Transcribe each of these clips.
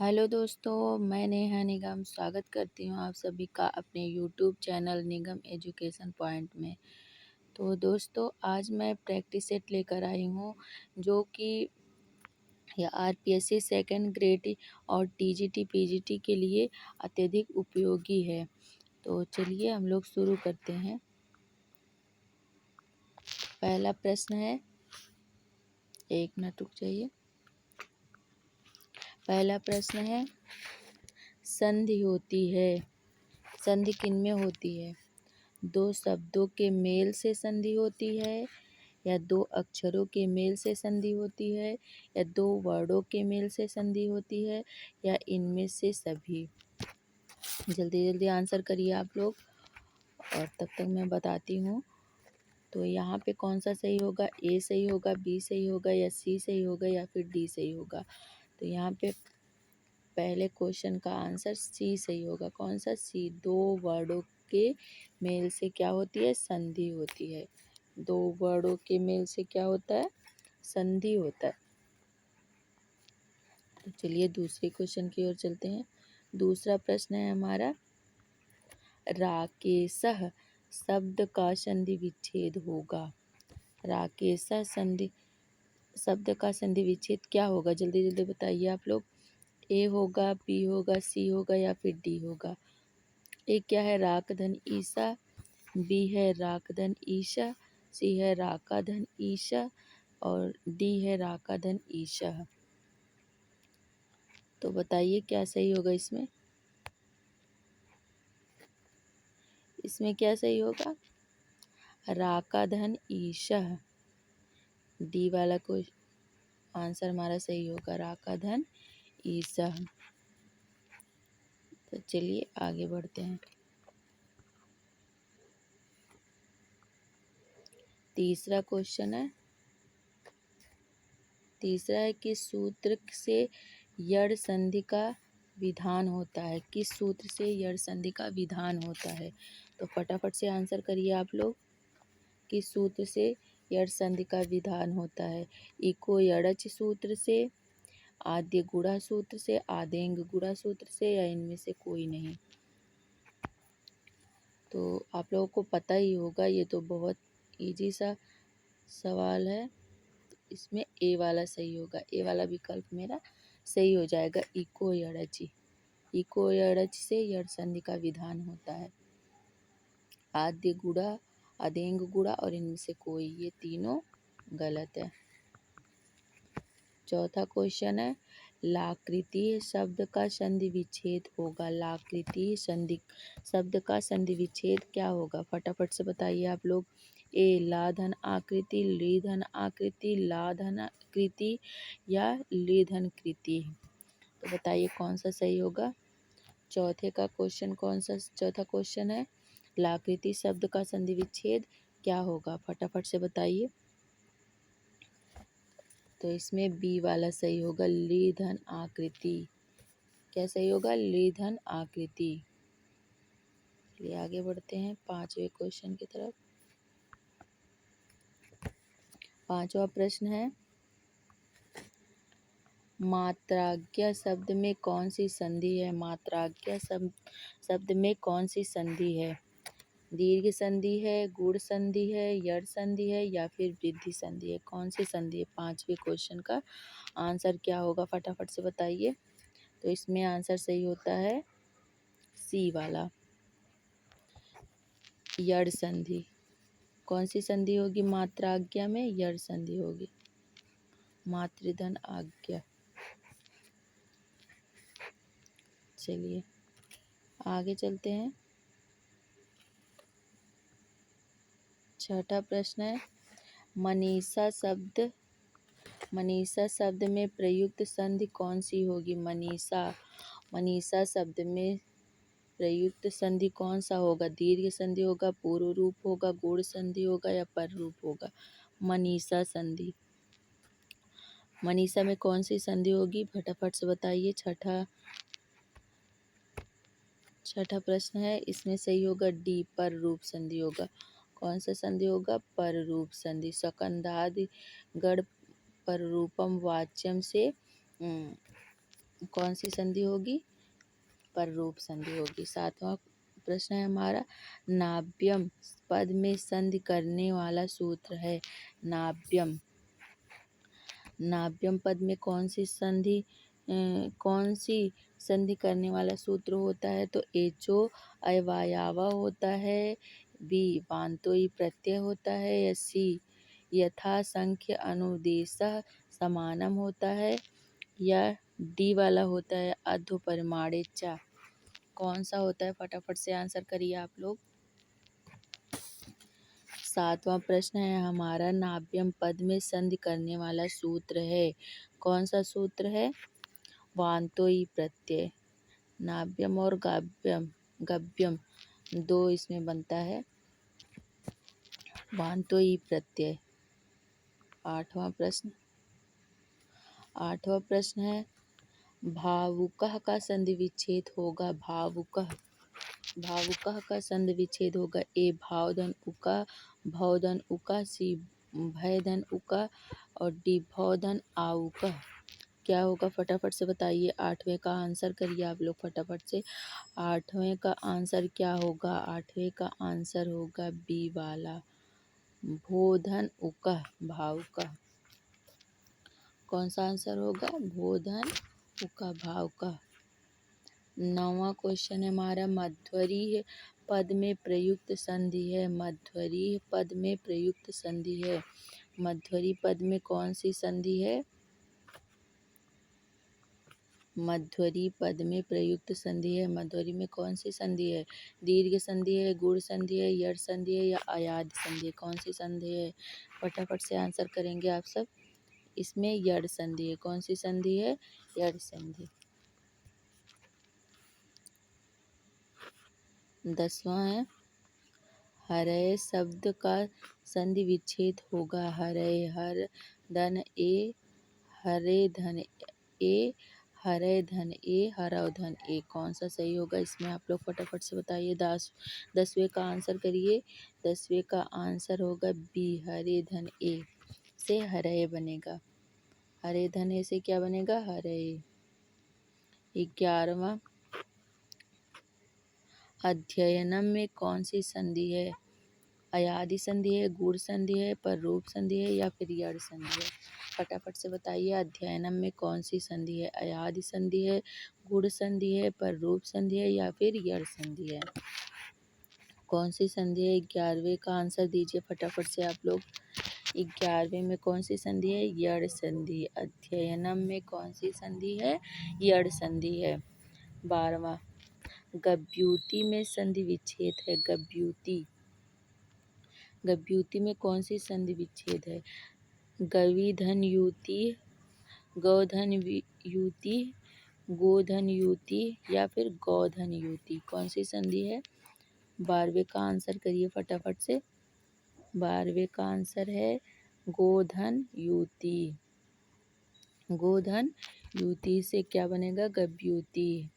Hello दोस्तों, मैं नेहा निगम स्वागत करती हूँ आप सभी का अपने यूट्यूब चैनल निगम एजुकेशन पॉइंट में। तो दोस्तों, आज मैं प्रैक्टिस सेट लेकर आई हूँ जो कि यह आरपीएससी सेकंड ग्रेड और टीजीटी पीजीटी के लिए अत्यधिक उपयोगी है। तो चलिए हम लोग शुरू करते हैं। पहला प्रश्न है, एक मिनट रुक जाइए। पहला प्रश्न है, संधि होती है, संधि किनमें होती है? दो शब्दों के मेल से संधि होती है, या दो अक्षरों के मेल से संधि होती है, या दो वर्डों के मेल से संधि होती है, या इनमें से सभी। जल्दी जल्दी आंसर करिए आप लोग, और तब तक मैं बताती हूँ। तो यहाँ पे कौन सा सही होगा? ए सही होगा, बी सही होगा, या सी सही होगा, या फिर डी सही होगा? तो यहाँ पे पहले क्वेश्चन का आंसर सी सही होगा। कौन सा? सी। दो वर्डों के मेल से क्या होती है? संधि होती है। दो वर्डों के मेल से क्या होता है? संधि होता है। तो चलिए दूसरे क्वेश्चन की ओर चलते हैं। दूसरा प्रश्न है हमारा, राकेशः शब्द का संधि विच्छेद होगा। राकेशः संधि शब्द का संधि विच्छेद क्या होगा? जल्दी जल्दी बताइए आप लोग। ए होगा, बी होगा, सी होगा, या फिर डी होगा? ए क्या है? राक धन ईसा। बी है राक धन ईशा। सी है राका धन ईशा। और डी है राका धन ईशा। तो बताइए क्या सही होगा इसमें? इसमें क्या सही होगा? राका धन ईशा। डी वाला को आंसर हमारा सही होगा, राका धन ईशा। तो चलिए आगे बढ़ते हैं। तीसरा क्वेश्चन है, तीसरा है, किस सूत्र से यड़ संधि का विधान होता है? किस सूत्र से यड़ संधि का विधान होता है? तो फटाफट से आंसर करिए आप लोग। किस सूत्र से यड़ संधि का विधान होता है? इको यड़च सूत्र से, आद्य गुणा सूत्र से, आदेंग गुणा सूत्र से, या इनमें से कोई नहीं? तो आप लोगों को पता ही होगा, ये तो बहुत इजी सा सवाल है। इसमें ए वाला सही होगा, ए वाला विकल्प मेरा सही हो जाएगा। इको यड़ची, इको यड़च से यड़ संधि का विधान होता है। आद्य गुणा, अदेंग गुणा और इनमें से कोई, ये तीनों गलत है। चौथा क्वेश्चन है, लाकृति शब्द का संधि विच्छेद होगा। लाकृति संधि शब्द का संधि विच्छेद क्या होगा? फटाफट से बताइए आप लोग। ए ला धन आकृति, ली धन आकृति, ला धन आकृति, या ली धन कृति? तो बताइए कौन सा सही होगा? चौथे का क्वेश्चन कौन सा? चौथा क्वेश्चन है, लाकृति शब्द का संधि विच्छेद क्या होगा? फटाफट से बताइए। तो इसमें बी वाला सही होगा, ली धन आकृति। क्या सही होगा? ली धन आकृति। चलिए आगे बढ़ते हैं पांचवें क्वेश्चन की तरफ। पांचवा प्रश्न है, मात्राज्ञ शब्द में कौन सी संधि है? मात्राज्ञ शब्द में कौन सी संधि है? दीर्घ संधि है, गुण संधि है, यड़ संधि है, या फिर वृद्धि संधि है? कौन सी संधि है? पांचवें क्वेश्चन का आंसर क्या होगा? फटाफट से बताइए। तो इसमें आंसर सही होता है सी वाला, यड़ संधि। कौन सी संधि होगी मात्राज्ञा में? यड़ संधि होगी। मातृधन आज्ञा। चलिए आगे चलते हैं। छठा प्रश्न है, मनीषा शब्द में प्रयुक्त संधि कौन सी होगी? मनीषा शब्द में प्रयुक्त संधि कौन सा होगा? दीर्घ संधि होगा, पूर्व रूप होगा, गूढ़ संधि होगा, या पर रूप होगा? मनीषा संधि। मनीषा में कौन सी संधि होगी? फटाफट से बताइए। छठा प्रश्न है, इसमें सही होगा डी, पर रूप संधि होगा। कौन सा संधि होगा? पर रूप संधि। सकंदादि गण पर रूपम वाच्यम से कौन सी संधि होगी? पररूप संधि होगी। 7वां प्रश्न है हमारा, नाभ्यम पद में संधि करने वाला सूत्र है। नाभ्यम, नाभ्यम पद में कौन सी संधि करने वाला सूत्र होता है? तो एचो अयवायावा होता है, बी वांतोई प्रत्यय होता है, या सी यथा संख्य अनुदेशः समानम होता है, या डी वाला होता है अधो परिमाणे च। कौन सा होता है? फटाफट से आंसर करिए आप लोग। 7वां प्रश्न है हमारा, नाभ्यम पद में संधि करने वाला सूत्र है। कौन सा सूत्र है? वांतोई प्रत्यय। नाभ्यम और गाभ्यम, गभ्यम दो इसमें बनता है, वांतोई प्रत्यय। 8वां प्रश्न, 8वां प्रश्न है, भावुकः का संधि विच्छेद होगा। भावुकः, भावुकः का संधि विच्छेद होगा। ए भावधन उका, भवधन उका, सी भयधन उका, और डी भवधन आउका। क्या होगा? फटाफट से बताइए। 8वें का आंसर करिए आप लोग फटाफट से। 8वें का आंसर क्या होगा? 8वें का आंसर होगा बी वाला, भोधन उका, भावुका। कौन सा आंसर होगा? भोधन उका, भावुका। 9वां क्वेश्चन है हमारा, मध्वरीय पद में प्रयुक्त संधि है। मध्वरीय पद में प्रयुक्त संधि है। मध्वरीय पद में कौन सी संधि है? मध्वरीय पद में प्रयुक्त संधि है। मध्वरीय में कौन सी संधि है? दीर्घ संधि है, गुण संधि है, यड़ संधि है, या अयाद संधि है? कौन सी संधि है? फटाफट से आंसर करेंगे आप सब। इसमें यड़ संधि है। कौन सी संधि है? यड़ संधि। 10वां है, हरय शब्द का संधि विच्छेद होगा। हरय, हर धन ए, हरे धन ए, हरय धन ए, हरव धन ए। कौन सा सही होगा? इसमें आप लोग फटाफट से बताइए। 10वें का आंसर करिए। 10वें का आंसर होगा बी, हरे धन ए से हरय बनेगा। हरे धन ए से क्या बनेगा? हरय। 11वां, अध्ययनम में कौन सी संधि है? अयादि संधि है, गुण संधि है, पररूप संधि है, या फिर यड़ संधि है? फटाफट से बताइए। अध्ययनम में कौन सी संधि है? अयादि संधि है, गुण संधि है, पररूप संधि है, या फिर यड़ संधि है? कौन सी संधि है? 11वें का आंसर दीजिए फटाफट से आप लोग। 11वें में कौन सी संधि है? यड़ संधि। अध्ययनम में कौन सी संधि है? यड़ संधि है। 12वां, गभ्यूति में संधि विच्छेद है। गभ्यूति, गभ्यूति में कौन सी संधि विच्छेद है? गविधन युति, गौधन युति, गोधन युति, या फिर गौधन युति? कौन सी संधि है? 12वें का आंसर करिए फटाफट से। 12वें का आंसर है गोधन युति। गोधन युति से क्या बनेगा? गभ्यूति।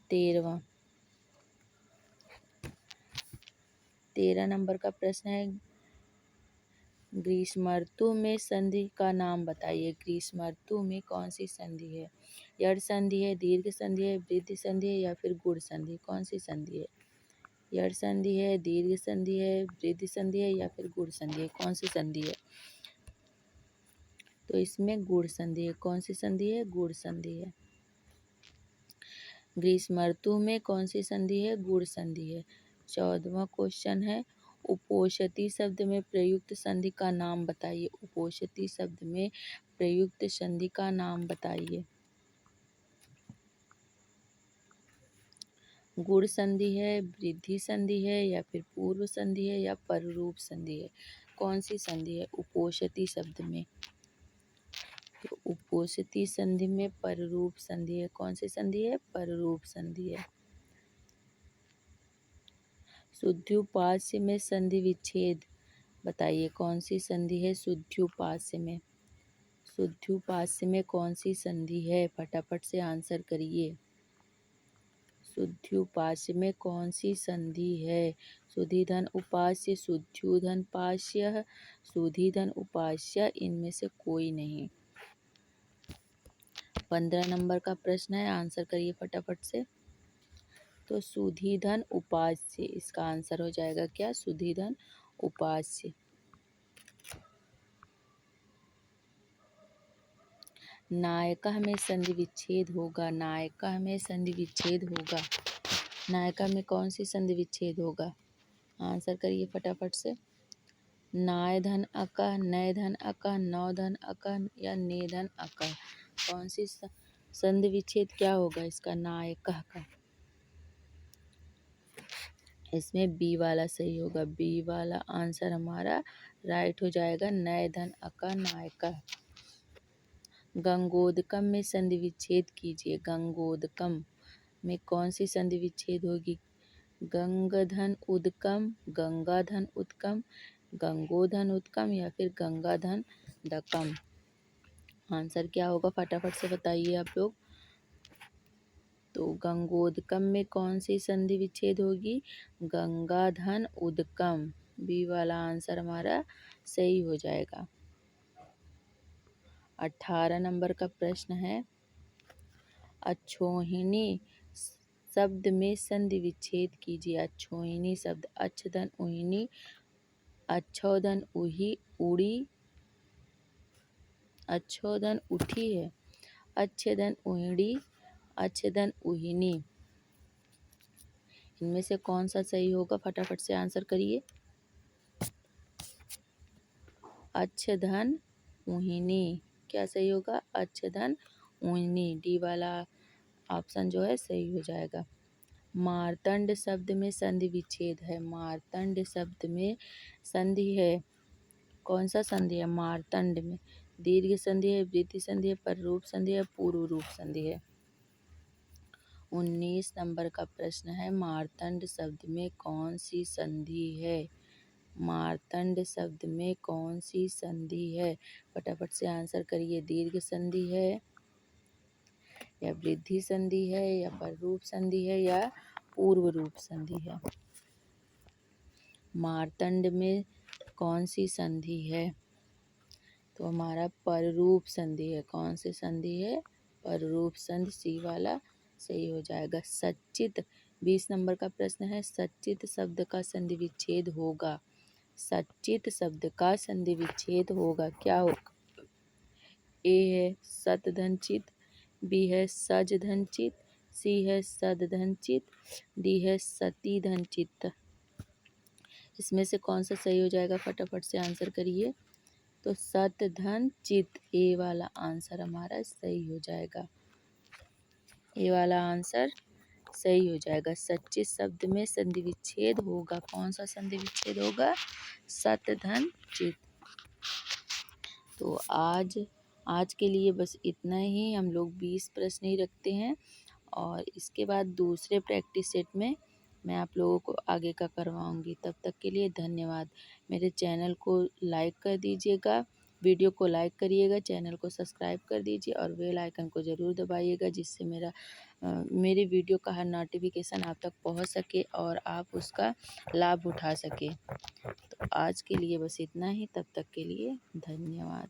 13वां, 13 नंबर का प्रश्न है, ग्रीष्म ऋतु में संधि का नाम बताइए। ग्रीष्म ऋतु में कौन सी संधि है? यड़ संधि है, दीर्घ संधि है, वृद्धि संधि है, या फिर गुण संधि? कौन सी संधि है? यड़ संधि है, दीर्घ संधि है, वृद्धि संधि है, या फिर गुण संधि है? कौन सी संधि है? तो इसमें गुण संधि है। कौन सी संधि है? गुण संधि है। ग्रीष्म ऋतु में कौन सी संधि है? गुण संधि है। 14वां क्वेश्चन है, उपोषित शब्द में प्रयुक्त संधि का नाम बताइए। उपोषित शब्द में प्रयुक्त संधि का नाम बताइए। गुण संधि है, वृद्धि संधि है, या फिर पूर्व संधि है, या पररूप संधि है? कौन सी संधि है उपोषित शब्द में? तो उपोषित संधि में पररूप संधि है। कौन सी संधि है? पररूप संधि है। शुद्ध्युपास्य में संधि विच्छेद बताइए। कौन सी संधि है शुद्ध्युपास्य में? शुद्ध्युपास्य में कौन सी संधि है? फटाफट से आंसर करिए। शुद्ध्युपास्य में कौन सी संधि है? सुधिधन उपास्य, शुद्ध्युधन पास्य, सुधिधन उपास्य, इनमें से कोई नहीं। 15 नंबर का प्रश्न है, आंसर करिए फटाफट से। तो सुधिधन उपास्य, इसका आंसर हो जाएगा क्या? सुधिधन उपास्य। नायका में संधि विच्छेद होगा, नायका में संधि विच्छेद होगा। नायका में कौन सी संधि विच्छेद होगा? आंसर करिए फटाफट से। नाय धन अका, नय धन अका, नौ धन अका या ने धन अका, कौन सी संधि विच्छेद क्या होगा इसका? नायका का। इसमें बी वाला सही होगा, बी वाला आंसर हमारा राइट हो जाएगा। नय धन अका नायका। गंगोदकम में संधि विच्छेद कीजिए। गंगोदकम में कौन सी संधि विच्छेद होगी? गंगधन उदकम, गंगाधन उत्कम, गंगोधन उत्कम या फिर गंगाधन दकम। आंसर क्या होगा फटाफट से बताइए आप लोग। तो गंगोदकम में कौन सी संधि विच्छेद होगी? गंगाधन उदकम। बी वाला आंसर हमारा सही हो जाएगा। 18 नंबर का प्रश्न है, अक्षोहिणी शब्द में संधि विच्छेद कीजिए। अक्षोहिणी शब्द, अच्छधन उहिनी, अच्छोधन उही, उड़ी, अच्छोधन उठी है, अच्छधन उहिड़ी, अच्छधन उहिनी, इनमें से कौन सा सही होगा? फटाफट से आंसर करिए। अच्छधन उहिनी, क्या सही होगा? अच्छधन उहिनी, डी वाला ऑप्शन जो है सही हो जाएगा। मार्तंड शब्द में संधि विच्छेद है। मार्तंड शब्द में संधि है, कौन सा संधि है मार्तंड में? दीर्घ संधि है, वृद्धि संधि है, पररूप संधि है, पूर्व रूप संधि है। 19 नंबर का प्रश्न है, मार्तंड शब्द में कौन सी संधि है? मार्तंड शब्द में कौन सी संधि है? फटाफट से आंसर करिए। दीर्घ संधि है या वृद्धि संधि है या पररूप संधि है या पूर्व रूप संधि है? मार्तंड में कौन सी संधि है? तो हमारा पररूप संधि है। कौन सी संधि है? पररूप संधि, सी वाला सही हो जाएगा। सच्चित 20 नंबर का प्रश्न है, सच्चित शब्द का संधि विच्छेद होगा। सच्चित शब्द का संधि विच्छेद होगा, क्या होगा? ए है सतधनचित, बी है सजधनचित, सी है सदधनचित, डी है सतीधनचित। इसमें से कौन सा सही हो जाएगा? फटाफट से आंसर करिए। तो सतधनचित, ए वाला आंसर हमारा सही हो जाएगा। ए वाला आंसर सही हो जाएगा। सच्चित शब्द में संधि विच्छेद होगा, कौन सा संधि विच्छेद होगा? सतधनचित। तो आज के लिए बस इतना ही। हम लोग 20 प्रश्न ही रखते हैं और इसके बाद दूसरे प्रैक्टिस सेट में मैं आप लोगों को आगे का करवाऊंगी। तब तक के लिए धन्यवाद। मेरे चैनल को लाइक कर दीजिएगा, वीडियो को लाइक करिएगा, चैनल को सब्सक्राइब कर दीजिए और बेल आइकन को ज़रूर दबाइएगा, जिससे मेरे वीडियो का हर नोटिफिकेशन आप तक पहुंच सके और आप उसका लाभ उठा सके। तो आज के लिए बस इतना ही। तब तक के लिए धन्यवाद।